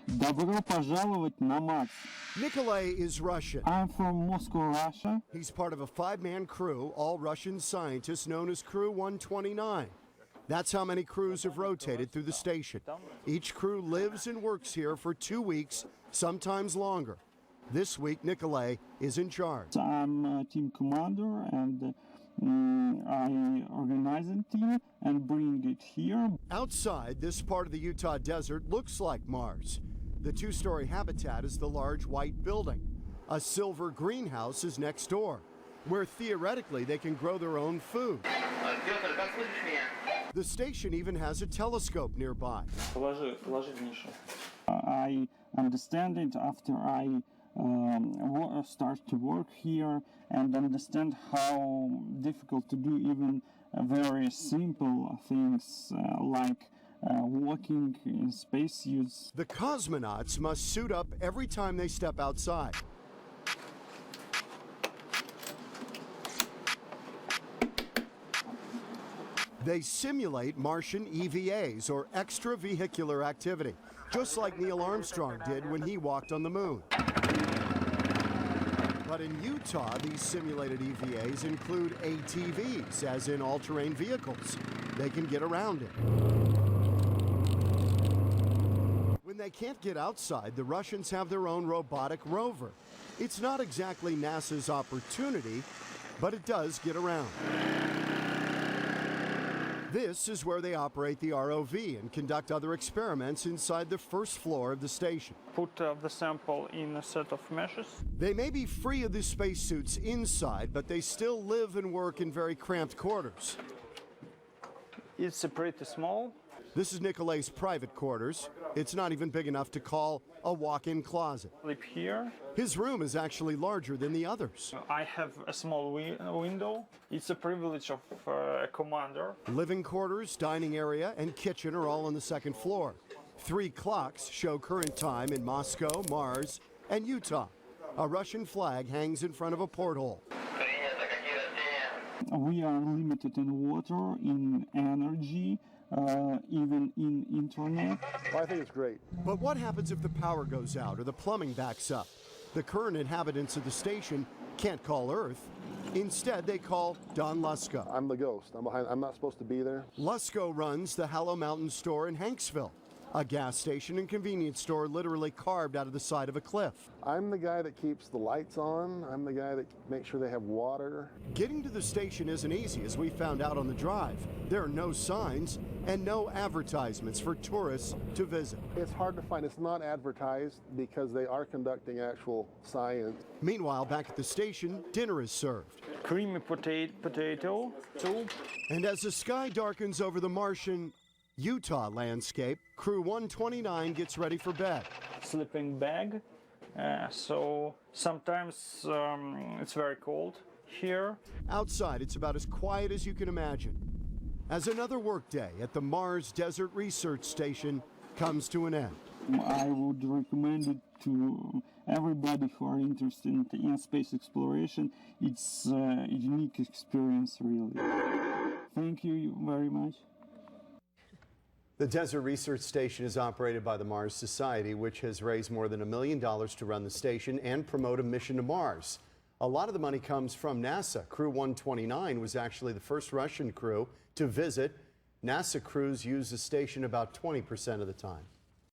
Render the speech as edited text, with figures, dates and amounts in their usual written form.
Добро пожаловать на Марс. Nikolay is Russian. I'm from Moscow, Russia. He's part of a 5-man crew, all Russian scientists, known as Crew 129. That's how many crews have rotated through the station. Each crew lives and works here for 2 weeks, sometimes longer. This week, Nikolay is in charge. I'm a team commander, and I organize a team and bring it here. Outside, this part of the Utah desert looks like Mars. The 2-story habitat is the large white building. A silver greenhouse is next door, where theoretically they can grow their own food. The station even has a telescope nearby. I understand it after I start to work here and understand how difficult to do even very simple things like walking in spacesuits. The cosmonauts must suit up every time they step outside. They simulate Martian EVAs, or extravehicular activity, just like Neil Armstrong did when he walked on the moon. But in Utah, these simulated EVAs include ATVs, as in all-terrain vehicles. They can get around it. When they can't get outside, the Russians have their own robotic rover. It's not exactly NASA's Opportunity, but it does get around. This is where they operate the ROV and conduct other experiments inside the first floor of the station. Put the sample in a set of meshes. They may be free of the spacesuits inside, but they still live and work in very cramped quarters. It's pretty small. This is Nikolay's private quarters. It's not even big enough to call a walk-in closet. Sleep here. His room is actually larger than the others. I have a small window. It's a privilege of a commander. Living quarters, dining area, and kitchen are all on the second floor. 3 clocks show current time in Moscow, Mars, and Utah. A Russian flag hangs in front of a porthole. We are limited in water, in energy, even in internet. Well, I think it's great. But what happens if the power goes out or the plumbing backs up? The current inhabitants of the station can't call Earth. Instead, they call Don Lusko. I'm the ghost. I'm not supposed to be there. Lusko runs the Hallow Mountain store in Hanksville, a gas station and convenience store literally carved out of the side of a cliff. I'm the guy that keeps the lights on. I'm the guy that makes sure they have water. Getting to the station isn't easy, as we found out on the drive. There are no signs and no advertisements for tourists to visit. It's hard to find. It's not advertised because they are conducting actual science. Meanwhile, back at the station, dinner is served. Creamy potato soup. And as the sky darkens over the Martian Utah landscape, Crew 129 gets ready for bed. Sleeping bag. So sometimes it's very cold here. Outside, it's about as quiet as you can imagine. As another workday at the Mars Desert Research Station comes to an end. I would recommend it to everybody who are interested in space exploration. It's a unique experience, really. Thank you very much. The Desert Research Station is operated by the Mars Society, which has raised more than $1 million to run the station and promote a mission to Mars. A lot of the money comes from NASA. Crew 129 was actually the first Russian crew to visit. NASA crews use the station about 20% of the time.